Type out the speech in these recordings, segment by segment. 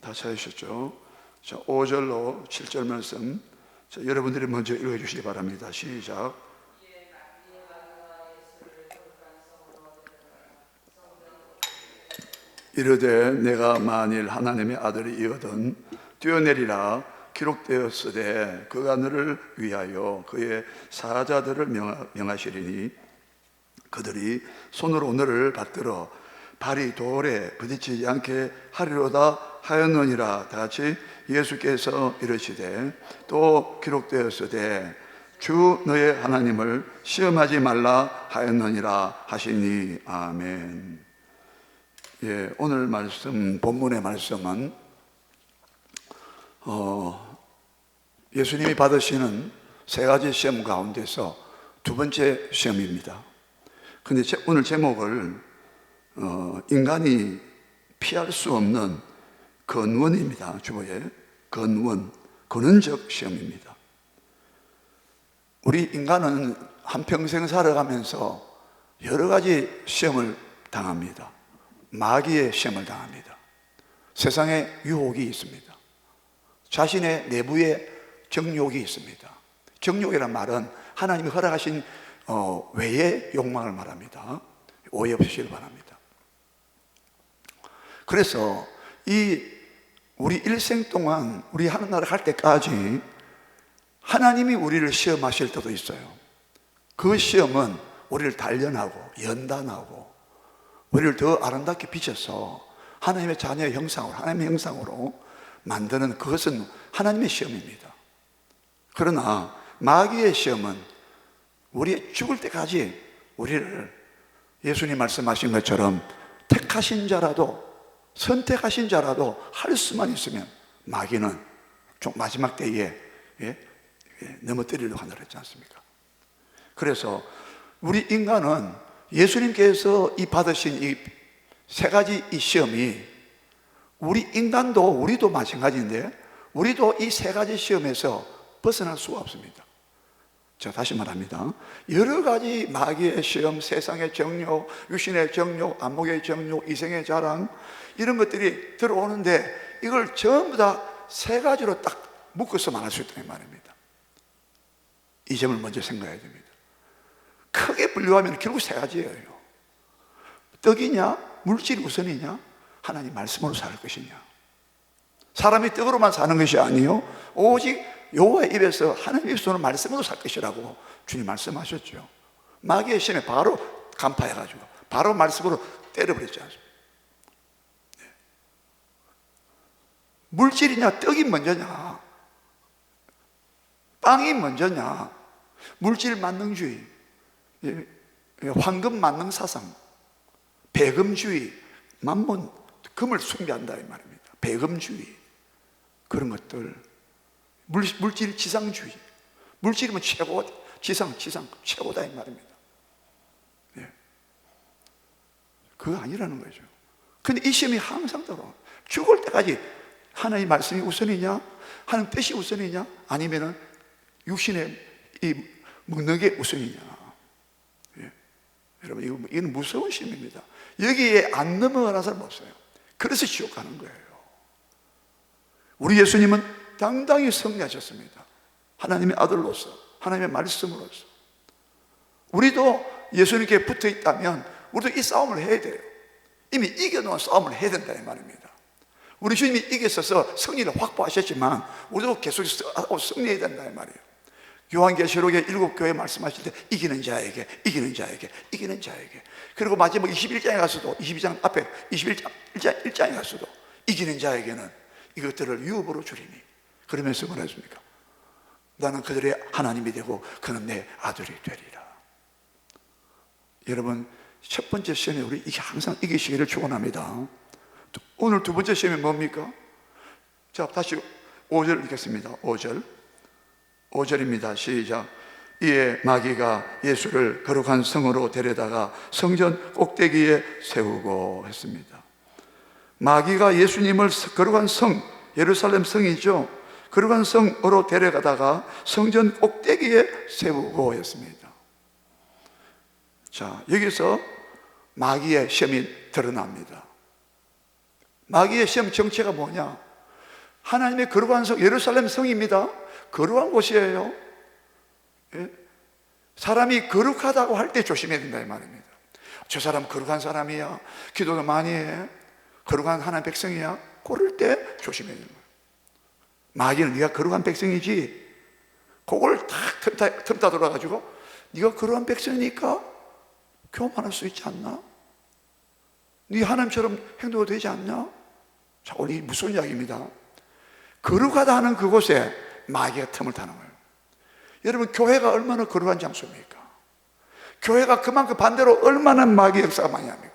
다 찾으셨죠? 자, 5절로 7절 말씀, 자, 여러분들이 먼저 읽어주시기 바랍니다. 시작. 이르되 내가 만일 하나님의 아들이거든 뛰어내리라 기록되었으되 그가 너를 위하여 그의 사자들을 명하시리니 그들이 손으로 너를 받들어 발이 돌에 부딪히지 않게 하리로다 하였느니라. 다같이 예수께서 이르시되 또 기록되었으되 주 너의 하나님을 시험하지 말라 하였느니라 하시니. 아멘. 예, 오늘 말씀, 본문의 말씀은 예수님이 받으시는 세 가지 시험 가운데서 두 번째 시험입니다. 근데 오늘 제목을 인간이 피할 수 없는 근원입니다. 주보에 근원적 시험입니다. 우리 인간은 한평생 살아가면서 여러 가지 시험을 당합니다. 마귀의 시험을 당합니다. 세상에 유혹이 있습니다. 자신의 내부에 정욕이 있습니다. 정욕이란 말은 하나님이 허락하신 외의 욕망을 말합니다. 오해 없으시길 바랍니다. 그래서 우리 일생 동안 우리 하는 나라 갈 때까지 하나님이 우리를 시험하실 때도 있어요. 그 시험은 우리를 단련하고 연단하고 우리를 더 아름답게 비춰서 하나님의 자녀의 형상으로, 하나님의 형상으로 만드는, 그것은 하나님의 시험입니다. 그러나 마귀의 시험은 우리 죽을 때까지 우리를 예수님 말씀하신 것처럼 택하신 자라도, 선택하신 자라도 할 수만 있으면 마귀는 좀 마지막 때에 넘어뜨리려고 한다고 했지 않습니까? 그래서 우리 인간은 예수님께서 받으신 이 세 가지 이 시험이 우리 인간도, 우리도 마찬가지인데 우리도 이 세 가지 시험에서 벗어날 수가 없습니다. 제가 다시 말합니다. 여러 가지 마귀의 시험, 세상의 정욕, 육신의 정욕, 안목의 정욕, 이생의 자랑, 이런 것들이 들어오는데 이걸 전부 다 세 가지로 딱 묶어서 말할 수 있다는 말입니다. 이 점을 먼저 생각해야 됩니다. 크게 분류하면 결국 세 가지예요. 떡이냐, 물질이 우선이냐, 하나님 말씀으로 살 것이냐. 사람이 떡으로만 사는 것이 아니요 오직 여호와의 입에서 하나님의 입에서 오는 말씀으로 살 것이라고 주님 말씀하셨죠. 마귀의 시험에 바로 간파해가지고 바로 말씀으로 때려버렸지 않습니까? 네. 물질이냐, 떡이 먼저냐, 빵이 먼저냐, 물질 만능주의, 황금 만능 사상, 배금주의, 만몬, 금을 숭배한다 이 말입니다. 배금주의, 그런 것들, 물질 지상주의, 물질이면 최고, 지상 최고다 이 말입니다. 예. 그거 아니라는 거죠. 근데 이 시험이 항상 들어. 죽을 때까지 하나님의 말씀이 우선이냐, 하나님 뜻이 우선이냐, 아니면은 육신의 이 먹는 게 우선이냐. 예. 여러분, 이건 무서운 시험입니다. 여기에 안 넘어가는 사람 없어요. 그래서 지옥 가는 거예요. 우리 예수님은 당당히 승리하셨습니다. 하나님의 아들로서, 하나님의 말씀으로서. 우리도 예수님께 붙어 있다면 우리도 이 싸움을 해야 돼요. 이미 이겨놓은 싸움을 해야 된다 이 말입니다. 우리 주님이 이겼어서 승리를 확보하셨지만 우리도 계속해서 승리해야 된다 이 말이에요. 요한계시록의 7교회 말씀하실 때 이기는 자에게, 이기는 자에게, 이기는 자에게. 그리고 마지막 21장에 가서도, 22장 앞에 1장에 가서도 이기는 자에게는 이것들을 유업으로 주리니. 그러면서 뭐라 했습니까? 나는 그들의 하나님이 되고 그는 내 아들이 되리라. 여러분, 첫 번째 시험에 우리 항상 이기시기를 축원합니다. 오늘 두 번째 시험이 뭡니까? 자, 다시 5절 읽겠습니다. 5절입니다. 시작. 이에 마귀가 예수를 거룩한 성으로 데려다가 성전 꼭대기에 세우고 했습니다. 마귀가 예수님을 거룩한 성, 예루살렘 성이죠, 거룩한 성으로 데려가다가 성전 꼭대기에 세우고 했습니다. 자, 여기서 마귀의 시험이 드러납니다. 마귀의 시험 정체가 뭐냐? 하나님의 거룩한 성, 예루살렘 성입니다. 거룩한 곳이에요. 예? 사람이 거룩하다고 할 때 조심해야 된다 이 말입니다. 저 사람 거룩한 사람이야, 기도도 많이 해, 거룩한 하나님 백성이야, 그럴 때 조심해야 되는 거예요. 마귀는 네가 거룩한 백성이지, 그걸 탁 틈타 돌아가지고 네가 거룩한 백성이니까 교만할 수 있지 않나? 네 하나님처럼 행동도 되지 않냐? 자, 오늘 이 무슨 이야기입니다. 거룩하다 하는 그곳에 마귀가 틈을 타는 거예요. 여러분, 교회가 얼마나 거룩한 장소입니까? 교회가 그만큼 반대로 얼마나 마귀 역사가 많이 합니까?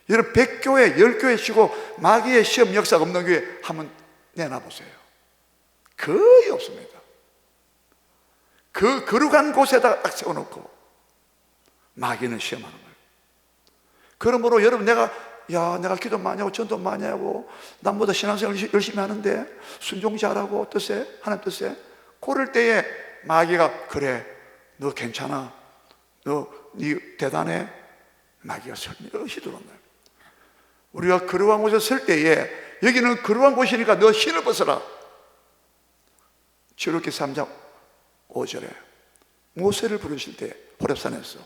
여러분, 100교회, 10교회 치고 마귀의 시험 역사가 없는 교회 한번 내놔보세요. 거의 없습니다. 그 거룩한 곳에다가 딱 세워놓고 마귀는 시험하는 거예요. 그러므로 여러분, 내가 기도 많이 하고 전도 많이 하고 남보다 신앙생활 열심히 하는데 순종 잘하고 뜻에, 하나님 뜻에, 그럴 때에 마귀가 그래, 너 괜찮아, 네 대단해, 마귀가 설명없이 들어온다. 우리가 거룩한 곳에 설 때에 여기는 거룩한 곳이니까 너 신을 벗어라. 출애굽기 3장 5절에 모세를 부르실 때 호렙산에서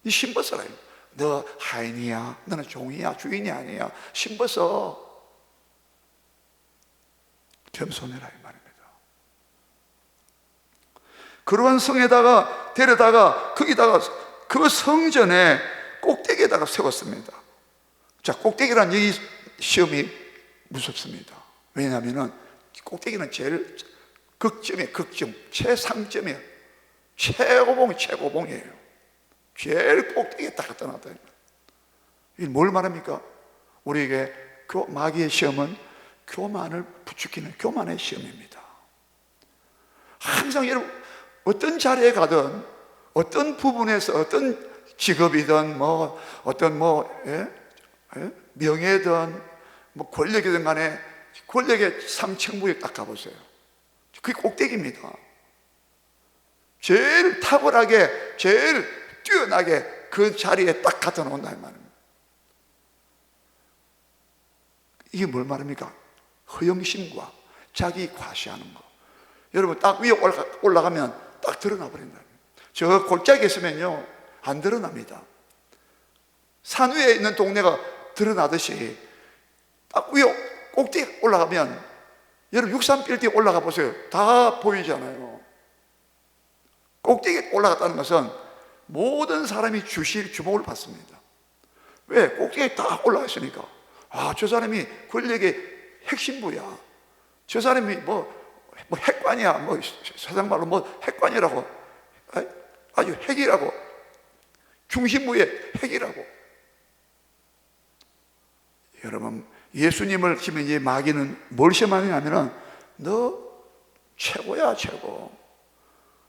네 신 벗어라. 너 하인이야, 너는 종이야, 주인이 아니야, 신 벗어. 겸손해라 이 말입니다. 거룩한 성에다가 데려다가 거기다가 그 성전에 꼭대기에다가 세웠습니다. 자, 꼭대기란 이 시험이 무섭습니다. 왜냐하면 꼭대기는 제일 극점이에요. 극점, 최상점이에요. 최고봉이에요. 제일 꼭대기에 딱 갖다 놨다. 이게 뭘 말합니까? 우리에게 마귀의 시험은 교만을 부추기는 교만의 시험입니다. 항상 여러분, 어떤 자리에 가든, 어떤 부분에서, 어떤 직업이든, 명예든, 권력이든 간에 권력의 상층부에 딱 가보세요. 그게 꼭대기입니다. 제일 탁월하게, 제일 뛰어나게 그 자리에 딱 갖다 놓는다 이 말입니다. 이게 뭘 말합니까? 허영심과 자기 과시하는 거. 여러분, 딱 위에 올라가면 딱 드러나 버린다. 저 골짜기에 있으면요 안 드러납니다. 산 위에 있는 동네가 드러나듯이 딱 위에 꼭대기 올라가면, 여러분 63빌딩 올라가 보세요. 다 보이잖아요. 꼭대기에 올라갔다는 것은 모든 사람이 주목을 받습니다. 왜? 꼭대기에 딱 올라가 있으니까, 저 사람이 권력의 핵심부야, 저 사람이 핵관이야, 세상 말로 핵관이라고, 아주 핵이라고, 중심부의 핵이라고. 여러분, 예수님을 치면 이제 마귀는 뭘 시험하느냐면은, 너 최고야, 최고.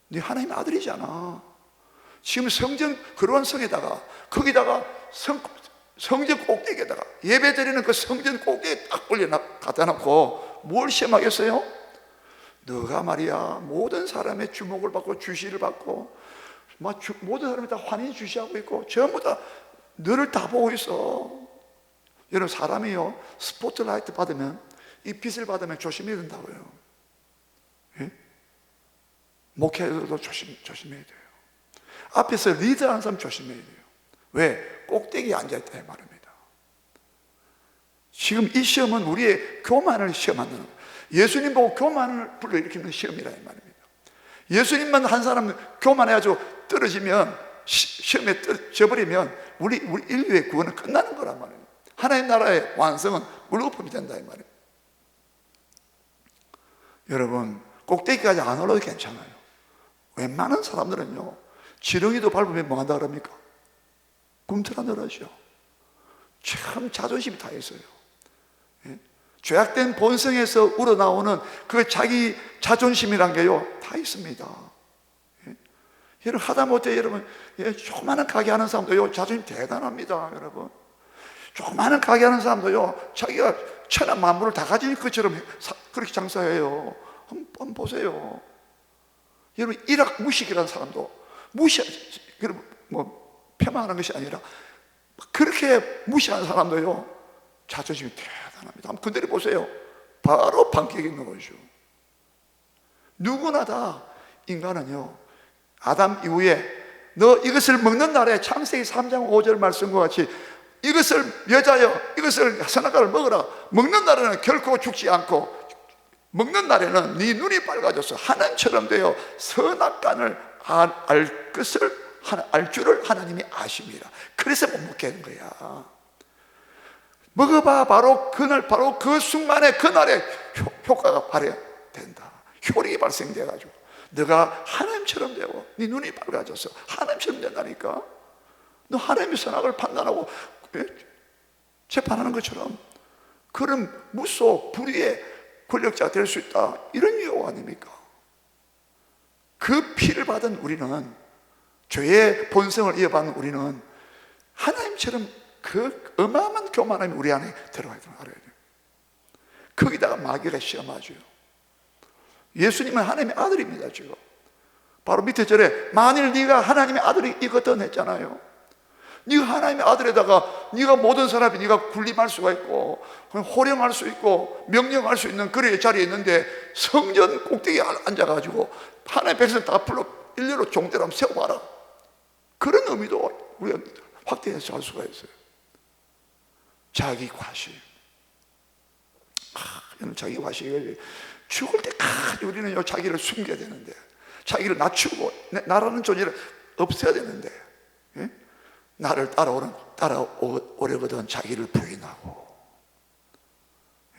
네 하나님 아들이잖아. 지금 성전, 그런 성에다가, 거기다가 성전 꼭대기에다가 예배 드리는 그 성전 꼭대기에 딱 갖다 놓고 뭘 시험하겠어요? 너가 말이야 모든 사람의 주목을 받고 주시를 받고 모든 사람이 다 환히 주시하고 있고 전부 다 너를 다 보고 있어. 여러분, 사람이요 스포트라이트 받으면, 이 빛을 받으면 조심해야 된다고요. 예? 목회자들도 조심해야 돼요. 앞에서 리더하는 사람 조심해야 돼요. 왜? 꼭대기에 앉아있다 이 말입니다. 지금 이 시험은 우리의 교만을 시험하는 거예요. 예수님 보고 교만을 불러일으키는 시험이라 이 말입니다. 예수님만 한 사람 교만해가지고 떨어지면, 시험에 져버리면 우리 인류의 구원은 끝나는 거란 말이에요. 하나님 나라의 완성은 물거품이 된다 이 말이에요. 여러분, 꼭대기까지 안 올라도 괜찮아요. 웬만한 사람들은요 지렁이도 밟으면 뭐 한다 그럽니까? 꿈틀어내려죠. 참 자존심이 다 있어요. 예? 죄악된 본성에서 우러나오는 그 자기 자존심이란 게요 다 있습니다. 예? 여러분, 하다못해 여러분, 조그마한 가게 하는 사람도요 자존심 대단합니다. 여러분, 조그마한 가게 하는 사람도요 자기가 천한 만물을 다 가진 것처럼 그렇게 장사해요. 한번 보세요. 여러분, 일학 무식이라는 사람도 여러분, 폄하하는 것이 아니라 그렇게 무시하는 사람도요 자존심이 대단합니다. 한번 건드려 보세요. 바로 판결이 있는 거죠. 누구나 다 인간은요, 아담 이후에 너 이것을 먹는 날에 창세기 3장 5절 말씀과 같이 이것을 여자여 이것을 선악과를 먹으라. 먹는 날에는 결코 죽지 않고 먹는 날에는 네 눈이 밝아져서 하나님처럼 되어 선악과를 알 줄을 하나님이 아십니다. 그래서 못 먹게 하는 거야. 먹어봐. 바로 그날, 바로 그 순간에, 그날에 효과가 발휘된다. 효력이 발생돼가지고 너가 하나님처럼 되고 네 눈이 밝아져서 하나님처럼 된다니까. 너 하나님의 선악을 판단하고 재판하는 것처럼 그런 무소 불의의 권력자가 될 수 있다, 이런 유혹 아닙니까? 그 피를 받은 우리는, 죄의 본성을 이어받는 우리는 하나님처럼 그 어마어마한 교만함이 우리 안에 들어가 있는 걸 알아야 돼요. 거기다가 마귀가 시험하죠. 예수님은 하나님의 아들입니다. 지금 바로 밑에 절에 만일 네가 하나님의 아들이거든 했잖아요. 네가 하나님의 아들에다가 네가 모든 사람이 네가 군림할 수가 있고 호령할 수 있고 명령할 수 있는 그의 자리에 있는데 성전 꼭대기에 앉아가지고 하나님의 백성 다 불러 일렬로 종대로 한번 세워봐라. 그런 의미도 우리가 확대해서 할 수가 있어요. 자기 과시. 자기 과시. 죽을 때까지 우리는 자기를 숨겨야 되는데, 자기를 낮추고 나라는 존재를 없애야 되는데, 예? 나를 따라오려거든 자기를 부인하고,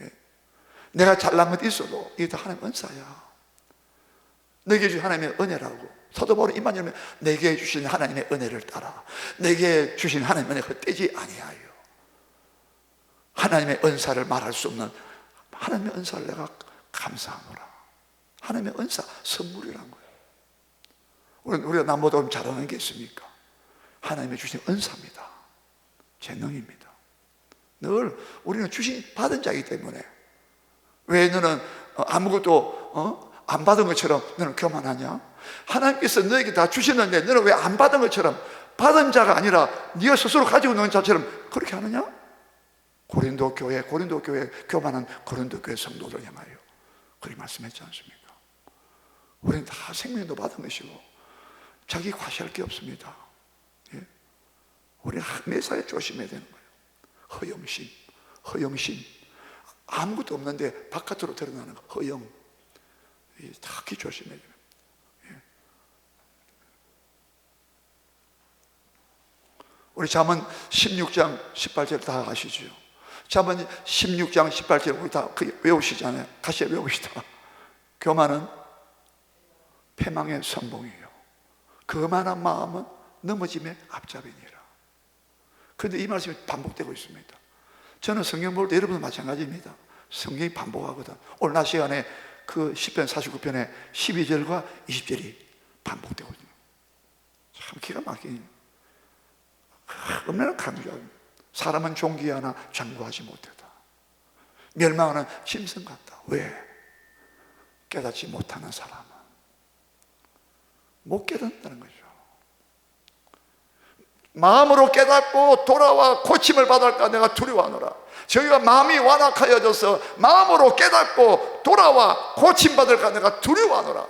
예? 내가 잘난 것 있어도 이게 다 하나님의 은사야. 내게 주신 하나님의 은혜라고. 사도 바울은 입만 열면 내게 주신 하나님의 은혜를 따라, 내게 주신 하나님의 은혜가 헛되지 아니하여. 하나님의 은사를 말할 수 없는 하나님의 은사를 내가 감사하노라. 하나님의 은사, 선물이란 거예요. 우리가 남보다 잘하는 게 있습니까? 하나님의 주신 은사입니다. 재능입니다. 늘 우리는 받은 자이기 때문에. 왜 너는 아무것도 안 받은 것처럼 너는 교만하냐? 하나님께서 너에게 다 주셨는데 너는 왜 안 받은 것처럼, 받은 자가 아니라 네가 스스로 가지고 있는 자처럼 그렇게 하느냐? 고린도 교회 교만한 고린도 교회 성도들 향하여 그렇게 말씀했지 않습니까? 우리는 다 생명도 받은 것이고 자기 과시할 게 없습니다. 예? 우리는 매사에 조심해야 되는 거예요. 허영심, 아무것도 없는데 바깥으로 드러나는 거, 허영. 특히 조심해야 돼요. 예. 우리 잠언 16장 18절 다 아시죠? 잠언 16장 18절 우리 다 외우시잖아요. 같이 외웁시다. 교만은 패망의 선봉이에요. 거만한 마음은 넘어짐의 앞잡이니라. 그런데 이 말씀이 반복되고 있습니다. 저는 성경 볼 때 여러분도 마찬가지입니다. 성경이 반복하거든. 오늘 낮 시간에 그 10편 49편의 12절과 20절이 반복되고 있는, 참 기가 막히네요. 얼마나 강조합니다. 사람은 존귀하나 장구하지 못하다. 멸망하는 짐승 같다. 왜? 깨닫지 못하는 사람은 못 깨닫는다는 거죠. 마음으로 깨닫고 돌아와 고침을 받을까 내가 두려워하노라. 저희가 마음이 완악하여져서 마음으로 깨닫고 돌아와 고침받을까 내가 두려워하노라.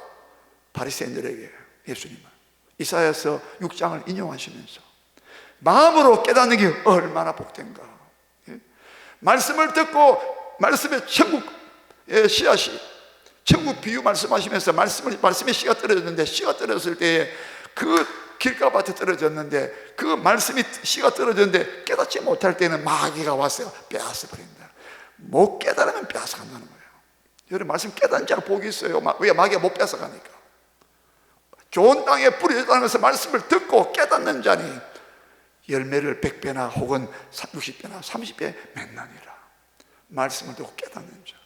바리새인들에게 예수님은 이사야서 6장을 인용하시면서 마음으로 깨닫는 게 얼마나 복된가. 예? 말씀을 듣고 말씀의 천국의 씨앗이, 천국 비유 말씀하시면서 말씀의 씨가 떨어졌는데, 씨가 떨어졌을 때에 그 길가밭에 떨어졌는데, 그 말씀이 씨가 떨어졌는데 깨닫지 못할 때는 마귀가 와서 빼앗아 버린다. 못 깨달으면 빼앗아 간다는 거예요. 여러분, 말씀 깨닫는 자가 복이 있어요. 왜? 마귀가 못 빼앗아 가니까. 좋은 땅에 뿌리 있다는 말씀을 듣고 깨닫는 자니 열매를 100배나 혹은 60배나 30배 맺느니라. 말씀을 듣고 깨닫는 자,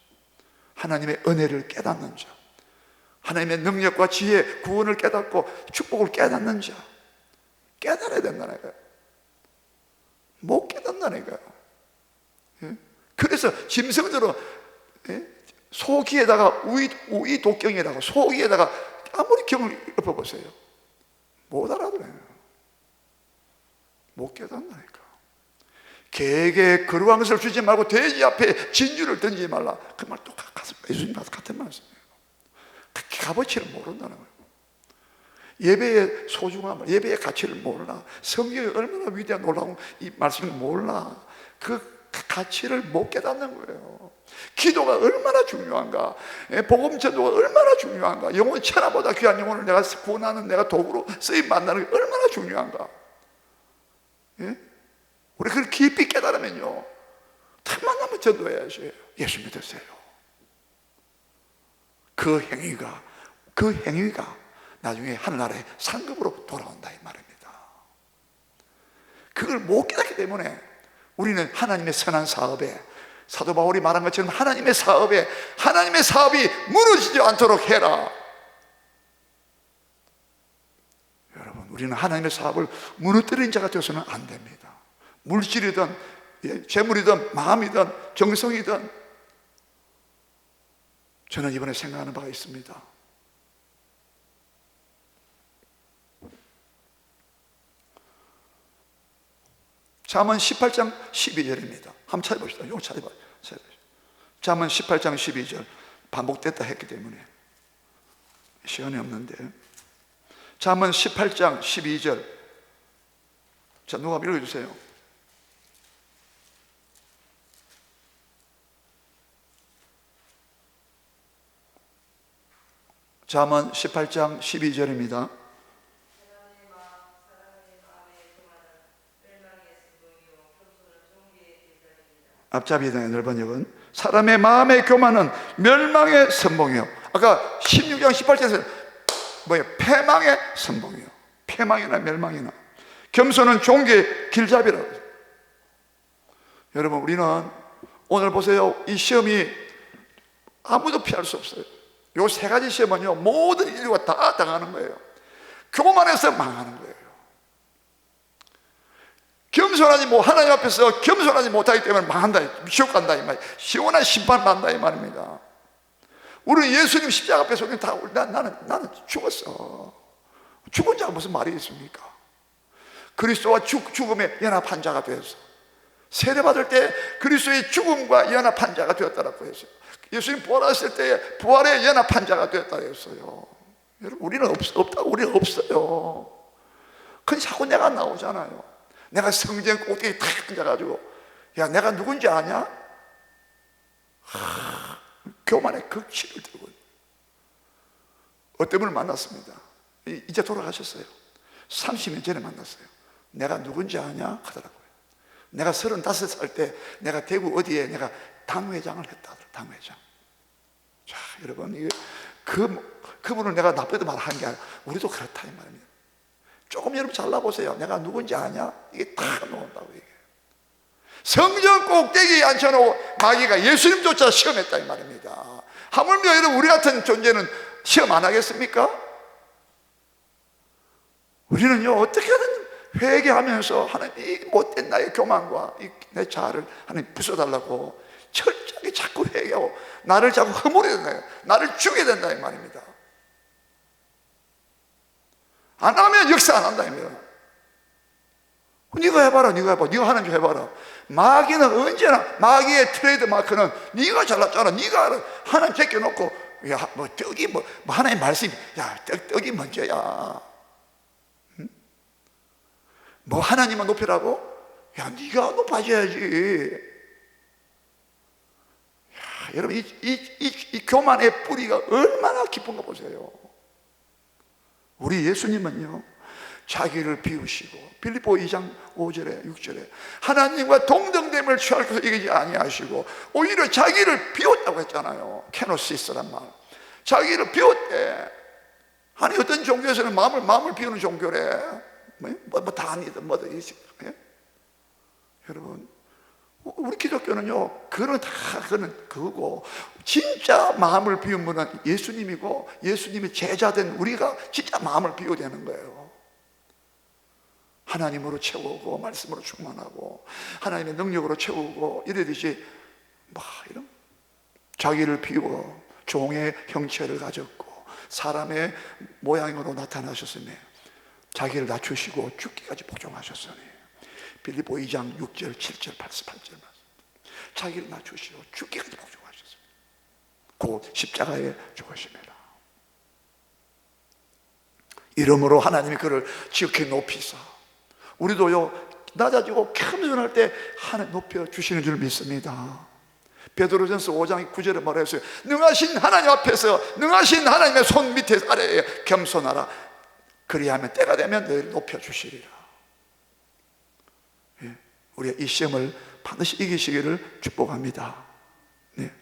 하나님의 은혜를 깨닫는 자, 하나님의 능력과 지혜, 구원을 깨닫고 축복을 깨닫는 자, 깨달아야 된다니까요. 못 깨닫는다니까요. 예? 그래서 짐승들은 소기에다가 우이 독경에다가 소기에다가 아무리 경을 엎어보세요, 못 알아들어요. 못 깨닫는다니까. 개에게 거룩한 것을 주지 말고 돼지 앞에 진주를 던지지 말라. 그 말 똑같습니다. 예수님 같은 말씀이에요. 그 값어치를 모른다는 거예요. 예배의 소중함을, 예배의 가치를 몰라. 성경이 얼마나 위대한 놀라운 이 말씀을 몰라. 그 가치를 못 깨닫는 거예요. 기도가 얼마나 중요한가, 복음 전도가 얼마나 중요한가, 영혼 천하보다 귀한 영혼을 내가 구원하는 내가 도구로 쓰임 만나는 게 얼마나 중요한가. 예? 우리 그걸 깊이 깨달으면요, 틈만 나면 전도해야지. 예수 믿으세요. 그 행위가 나중에 하늘나라의 상급으로 돌아온다 이 말입니다. 그걸 못 깨닫기 때문에 우리는 하나님의 선한 사업에, 사도 바울이 말한 것처럼 하나님의 사업이 무너지지 않도록 해라. 여러분, 우리는 하나님의 사업을 무너뜨린 자가 되어서는 안 됩니다. 물질이든 재물이든 마음이든 정성이든. 저는 이번에 생각하는 바가 있습니다. 잠언 18장 12절입니다. 한번 찾아봅시다. 이거 찾아봐요. 잠언 18장 12절. 반복됐다 했기 때문에 시간이 없는데, 잠언 18장 12절. 자, 누가 읽어주세요. 잠언 18장 12절입니다. 앞잡이 등의 넓은 역은 사람의 마음의 교만은 멸망의 선봉이요. 아까 16장 18절에서 패망의 선봉이요. 패망이나 멸망이나. 겸손은 종기의 길잡이라고. 여러분, 우리는 오늘 보세요. 이 시험이 아무도 피할 수 없어요. 요 세 가지 시험은요, 모든 인류가 다 당하는 거예요. 교만해서 망하는 거예요. 하나님 앞에서 겸손하지 못하기 때문에 망한다, 지옥 간다 이 말, 시원한 심판 받는다 이 말입니다. 우리는 예수님 십자가 앞에서 우리는 다 나는 죽었어. 죽은 자가 무슨 말이 있습니까? 그리스도와 죽음에 연합한 자가 되었어. 세례받을 때 그리스도의 죽음과 연합한 자가 되었다라고 했어요. 예수님 부활하실 때 부활에 연합한 자가 되었다고 했어요. 여러분, 우리는 우리는 없어요. 그건 자꾸 내가 나오잖아요. 내가 성전 꼭대기 탁 앉아가지고, 야, 내가 누군지 아냐? 교만의 극치를 들고 어떤 분을 만났습니다. 이제 돌아가셨어요. 30년 전에 만났어요. 내가 누군지 아냐? 하더라고요. 내가 35살 때 내가 대구 어디에 내가 당회장을 했다. 당회장. 자, 여러분, 그분을 내가 나쁘게 말한 게 아니라 우리도 그렇다 이 말입니다. 조금 여러분 잘라보세요. 내가 누군지 아냐? 이게 다 나온다고 이게. 성전 꼭대기에 앉혀놓고 마귀가 예수님조차 시험했다 이 말입니다. 하물며 여러분, 우리 같은 존재는 시험 안 하겠습니까? 우리는요, 어떻게든 회개하면서 하나님, 이 못된 나의 교만과 내 자아를 하나님 부숴달라고 철저하게 자꾸 회개하고 나를 자꾸 허물어야 된다, 나를 죽여야 된다 이 말입니다. 안 하면 역사 안 한다 입니다. 네가 해봐라, 네가 하는 줄 해봐라. 마귀는 언제나, 마귀의 트레이드 마크는 네가 잘났잖아, 네가 하나님 제껴놓고, 야, 떡이 하나님 말씀이, 야, 떡이 먼저야. 응? 하나님만 높이라고? 야, 네가 높아져야지. 야, 여러분, 이 교만의 뿌리가 얼마나 깊은가 보세요. 우리 예수님은요, 자기를 비우시고, 빌립보 2장 5절에 6절에 하나님과 동등됨을 취할 것을 이기지 아니하시고 오히려 자기를 비웠다고 했잖아요. 케노시스란 말, 자기를 비웠대. 아니, 어떤 종교에서는 마음을 비우는 종교래. 다 아니든 뭐든. 여러분, 우리 기독교는요, 그거는 그거고, 진짜 마음을 비운 분은 예수님이고, 예수님의 제자된 우리가 진짜 마음을 비워야 되는 거예요. 하나님으로 채우고, 말씀으로 충만하고, 하나님의 능력으로 채우고, 이러듯이, 이런, 자기를 비워, 종의 형체를 가졌고, 사람의 모양으로 나타나셨으니, 자기를 낮추시고, 죽기까지 복종하셨으니, 빌립보 2장 6절 7절 8절 자기를 낮추시고 죽기까지 복종하셨습니다. 곧 십자가에 죽으십니다. 이러므로 하나님이 그를 지극히 높이사 우리도요 낮아지고 겸손할 때 하나님 높여주시는 줄 믿습니다. 베드로전서 5장 9절에 말했어요. 능하신 하나님 앞에서 능하신 하나님의 손 밑에 아래에 겸손하라. 그리하면 때가 되면 너희를 높여주시리라. 예, 우리가 이 시험을 반드시 이기시기를 축복합니다. 네.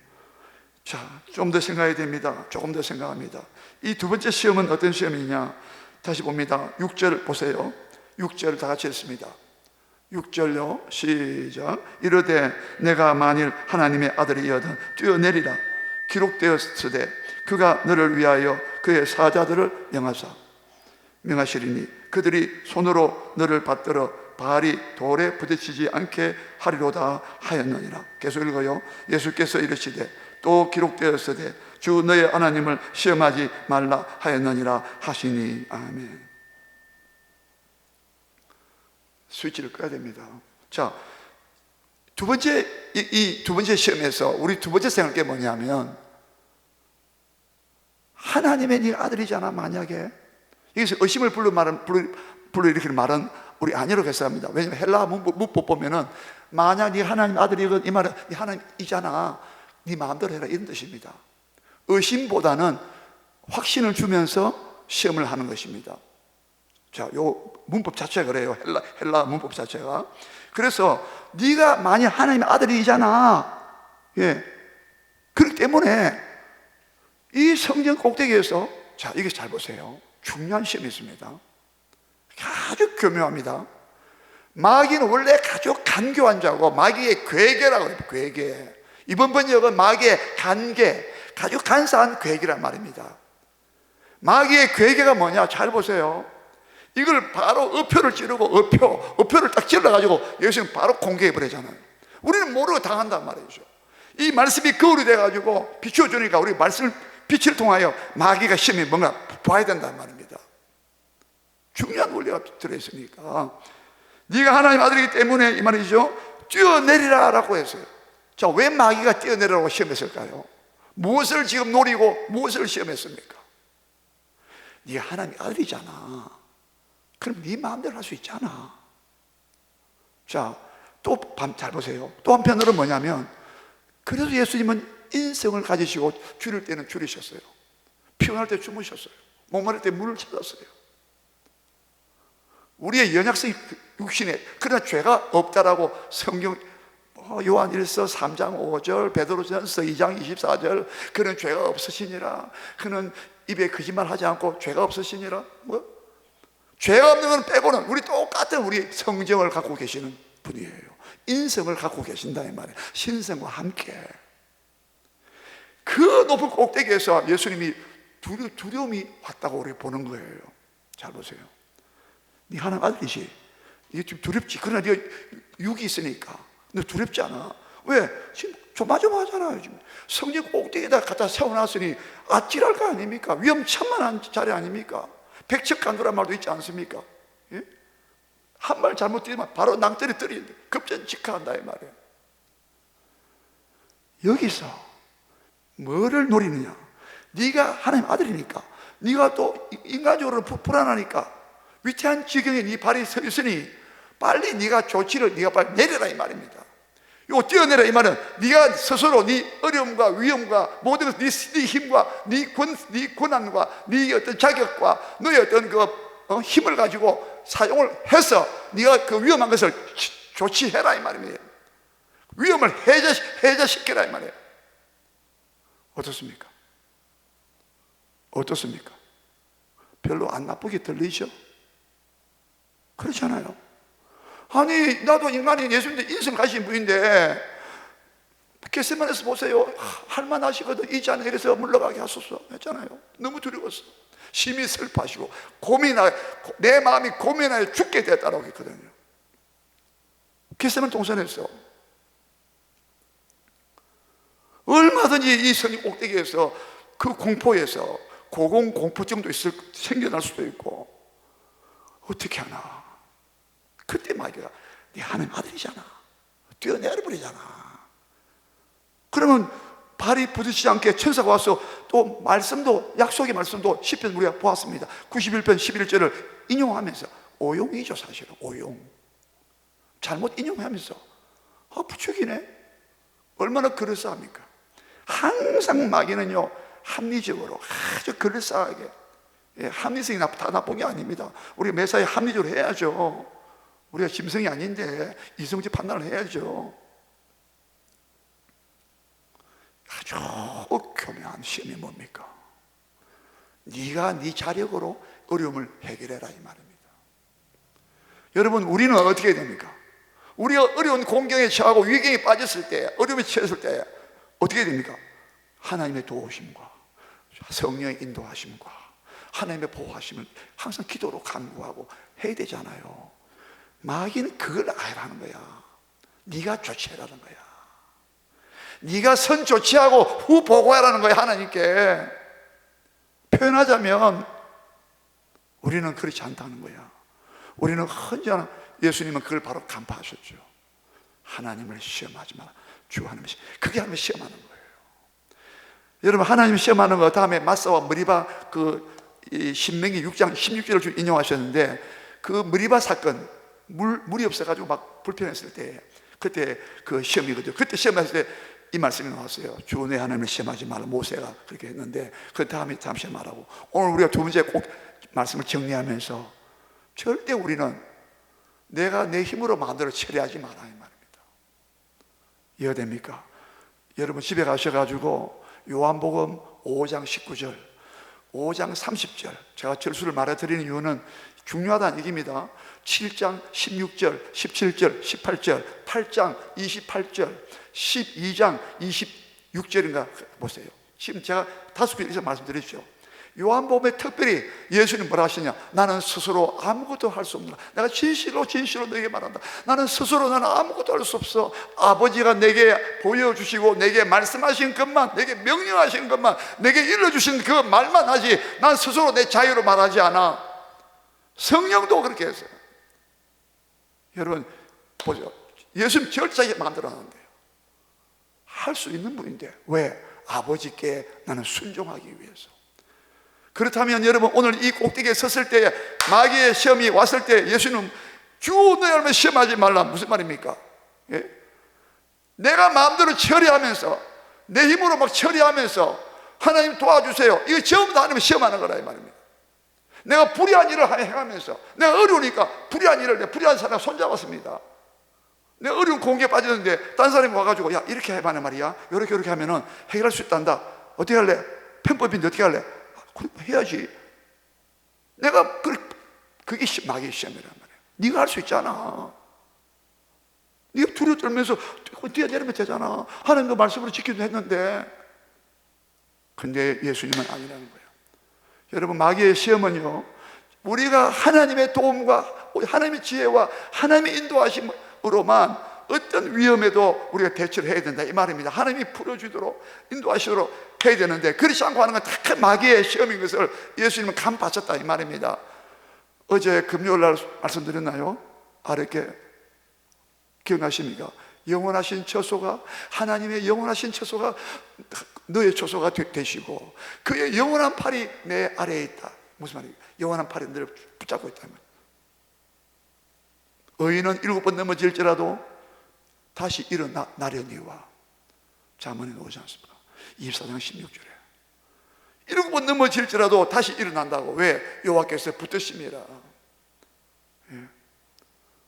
자, 좀 더 생각해야 됩니다. 조금 더 생각합니다. 이 두 번째 시험은 어떤 시험이냐? 다시 봅니다. 6절 보세요. 6절 다 같이 읽습니다. 6절요 시작. 이르되 내가 만일 하나님의 아들이여든 뛰어내리라. 기록되었으되 그가 너를 위하여 그의 사자들을 명하시리니 그들이 손으로 너를 받들어 발이 돌에 부딪히지 않게 하리로다 하였느니라. 계속 읽어요. 예수께서 이르시되 또 기록되었으되 주 너의 하나님을 시험하지 말라 하였느니라 하시니. 아멘. 스위치를 꺼야 됩니다. 자, 두 번째, 이 두 번째 시험에서 우리 두 번째 생각할 게 뭐냐면, 하나님의 네 아들이잖아. 만약에 여기서 의심을 불러일으키는 말은 우리 아니라고 해석합니다. 왜냐하면 헬라 문법 보면은 만약 네 하나님 아들이거든, 이 말은 네 하나님이잖아, 네 마음대로 해라, 이런 뜻입니다. 의심보다는 확신을 주면서 시험을 하는 것입니다. 자, 요 문법 자체가 그래요. 헬라 문법 자체가. 그래서 네가 만약 하나님의 아들이잖아. 예. 그렇기 때문에 이 성경 꼭대기에서, 자, 이게 잘 보세요. 중요한 시험이 있습니다. 아주 교묘합니다. 마귀는 원래 아주 간교한 자고, 마귀의 괴계라고 해요. 괴계. 이번 번역은 마귀의 간계, 아주 간사한 괴계란 말입니다. 마귀의 괴계가 뭐냐? 잘 보세요. 이걸 바로 어표를 찌르고, 어표를 딱 찔러가지고 예수님 바로 공개해버리잖아요. 우리는 모르고 당한단 말이죠. 이 말씀이 거울이 돼가지고 비춰주니까 우리 말씀을, 빛을 통하여 마귀가 시험이 뭔가 봐야 된단 말입니다. 중요한 원리가 들어있으니까. 네가 하나님 아들이기 때문에 이 말이죠, 뛰어내리라 라고 했어요. 자, 왜 마귀가 뛰어내리라고 시험했을까요? 무엇을 지금 노리고 무엇을 시험했습니까? 네가 하나님 아들이잖아. 그럼 네 마음대로 할 수 있잖아. 자, 또 잘 보세요. 또 한편으로는 뭐냐면, 그래서 예수님은 인성을 가지시고 줄일 때는 줄이셨어요. 피곤할 때 주무셨어요. 목마를 때 물을 찾았어요. 우리의 연약성이 육신에, 그러나 죄가 없다라고 성경 요한일서 3장 5절, 베드로전서 2장 24절, 그는 죄가 없으시니라. 그는 입에 거짓말하지 않고 죄가 없으시니라. 뭐? 죄가 없는 건 빼고는 우리 똑같은 우리 성정을 갖고 계시는 분이에요. 인성을 갖고 계신다 이 말이에요. 신성과 함께. 그 높은 꼭대기에서 예수님이 두려움이 왔다고 우리 보는 거예요. 잘 보세요. 네 하나님 아들이지. 이게 좀 두렵지. 그러나 네가 육이 있으니까 너 두렵지 않아. 왜? 지금 조마조마하잖아요. 지금 성전 꼭대기에다 갖다 세워놨으니 아찔할 거 아닙니까? 위험천만한 자리 아닙니까? 백척간두란 말도 있지 않습니까? 예? 한 말 잘못 뛰면 바로 낭떠리 떨어지는데 급전직하한다 이 말이에요. 여기서 뭐를 노리느냐? 네가 하나님 아들이니까, 네가 또 인간적으로 불안하니까 위태한 지경에 네 발이 서 있으니 빨리 네가 조치를 네가 빨리 내려라 이 말입니다. 요 뛰어내라 이 말은 네가 스스로 네 어려움과 위험과 모든 것, 네 힘과 네 권한과 네 어떤 자격과 너의 어떤 그 힘을 가지고 사용을 해서 네가 그 위험한 것을 조치해라 이 말입니다. 위험을 해제시켜라 이 말이에요. 어떻습니까? 어떻습니까? 별로 안 나쁘게 들리죠? 그렇잖아요. 아니, 나도 인간이 예수님도 인성 가신 분인데 겟세마네에서 보세요. 할만하시거든. 이 잔에 이래서 물러가게 하소서 했잖아요. 너무 두려웠어. 심히 슬퍼하시고 내 마음이 고민하여 죽게 됐다고 했거든요. 겟세마네 동산에서 얼마든지 이 성이 꼭대기에서 그 공포에서 고공공포증도 생겨날 수도 있고 어떻게 하나. 그때 마귀가 네 하나님 아들이잖아. 뛰어내려버리잖아. 그러면 발이 부딪히지 않게 천사가 와서 또 말씀도, 약속의 말씀도 시편 우리가 보았습니다. 91편 11절을 인용하면서, 오용이죠 사실은. 오용. 잘못 인용하면서 부추기네. 얼마나 그럴싸합니까? 항상 마귀는요 합리적으로 아주 그럴싸하게, 합리성이 다 나쁜 게 아닙니다. 우리가 매사에 합리적으로 해야죠. 우리가 심성이 아닌데 이성적 판단을 해야죠. 아주 교묘한 시험이 뭡니까? 네가 네 자력으로 어려움을 해결해라 이 말입니다. 여러분, 우리는 어떻게 됩니까? 우리가 어려운 공경에 처하고 위경에 빠졌을 때, 어려움에 처했을 때 어떻게 됩니까? 하나님의 도우심과 성령의 인도하심과 하나님의 보호하심을 항상 기도로 간구하고 해야 되잖아요. 마귀는 그걸 알아라는 거야. 네가 조치해라는 거야. 네가 선 조치하고 후 보고하라는 거야. 하나님께 표현하자면 우리는 그렇지 않다는 거야. 우리는 헌전한, 예수님은 그걸 바로 간파하셨죠. 하나님을 시험하지 마라. 주 하나님을 그게 하나님을 시험하는 거예요. 여러분, 하나님을 시험하는 거 다음에 마사와 머리바 신명기 6장 16절을 인용하셨는데, 그 머리바 사건, 물이 없어가지고 막 불편했을 때, 그때 그 시험이거든요. 그때 시험했을 때 이 말씀이 나왔어요. 주 내 하나님을 시험하지 말라. 모세가 그렇게 했는데, 그 다음에 잠시 말하고, 오늘 우리가 두 번째 꼭 말씀을 정리하면서, 절대 우리는 내가 내 힘으로 만들어 처리하지 마라 이 말입니다. 이해가 됩니까? 여러분 집에 가셔가지고 요한복음 5장 19절, 5장 30절, 제가 절수를 말해드리는 이유는 중요하다는 얘기입니다. 7장 16절, 17절, 18절, 8장 28절, 12장 26절인가 보세요. 지금 제가 5개 이상 말씀드렸죠. 요한복음에 특별히 예수님 뭐라 하시냐? 나는 스스로 아무것도 할 수 없다. 내가 진실로 너에게 말한다. 나는 스스로 나는 아무것도 할 수 없어. 아버지가 내게 보여주시고 내게 말씀하신 것만, 내게 명령하신 것만, 내게 일러주신 그 말만 하지, 난 스스로 내 자유로 말하지 않아. 성령도 그렇게 했어요. 여러분 보죠. 예수님 절차에 만들어놨는데요. 할 수 있는 분인데 왜? 아버지께 나는 순종하기 위해서. 그렇다면 여러분, 오늘 이 꼭대기에 섰을 때, 마귀의 시험이 왔을 때 예수님 주 너희 하나님을 시험하지 말라, 무슨 말입니까? 예? 내가 마음대로 처리하면서, 내 힘으로 막 처리하면서 하나님 도와주세요, 이거 전부 다 하나님을 시험하는 거라 이 말입니다. 내가 불의한 일을 행하면서, 내가 어려우니까 불의한 일을, 내가 불의한 사람 손잡았습니다. 내가 어려운 공기에 빠졌는데 딴 사람이 와가지고 야 이렇게 해봐라 말이야, 이렇게 하면은 해결할 수 있단다. 어떻게 할래? 편법인데 어떻게 할래? 해야지. 내가 그게 마귀의 시험이란 말이야. 네가 할 수 있잖아. 네가 두려워 떨면서 뛰어내리면 되잖아. 하나님도 말씀으로 지키도 했는데. 근데 예수님은 아니라는 거예요. 여러분, 마귀의 시험은요, 우리가 하나님의 도움과 하나님의 지혜와 하나님의 인도하심으로만 어떤 위험에도 우리가 대처를 해야 된다 이 말입니다. 하나님이 풀어주도록 인도하시도록 해야 되는데, 그렇지 않고 하는 건 다 마귀의 시험인 것을 예수님은 간파하셨다 이 말입니다. 어제 금요일날 말씀드렸나요? 이렇게 기억나십니까? 영원하신 처소가, 하나님의 영원하신 처소가 너의 처소가 되시고 그의 영원한 팔이 내 아래에 있다. 무슨 말이에요? 영원한 팔이 너를 붙잡고 있다는 거예요. 의인은 7번 넘어질지라도 다시 일어나려니와 잠언에 나오지 않습니까? 24장 16절에 7번 넘어질지라도 다시 일어난다고. 왜? 여호와께서 붙드심이라.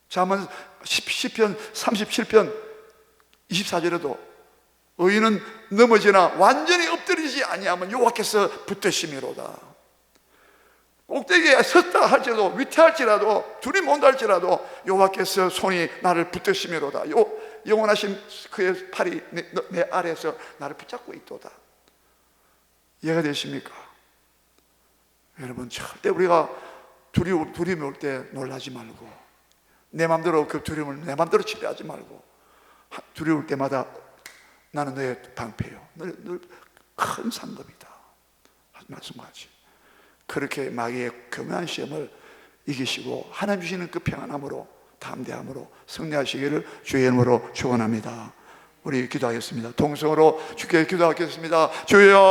잠언 10편 37편 24절에도 의인은 넘어지나 완전히 엎드리지 아니하면 여호와께서 붙드심이로다. 꼭대기에 섰다 할지라도, 위태할지라도, 두려움 온다 할지라도 여호와께서 손이 나를 붙드심이로다. 영원하신 그의 팔이 내 아래에서 나를 붙잡고 있도다. 이해가 되십니까? 여러분, 절대 우리가 두려움이 올 때 놀라지 말고, 내 마음대로 그 두려움을 내 마음대로 치료하지 말고, 두려울 때마다 나는 너의 방패요, 늘 큰 상급이다 말씀하지. 그렇게 마귀의 교묘한 시험을 이기시고 하나님 주시는 그 평안함으로 담대함으로 승리하시기를 주의 이름으로 축원합니다. 우리 기도하겠습니다. 동성으로 주께 기도하겠습니다. 주여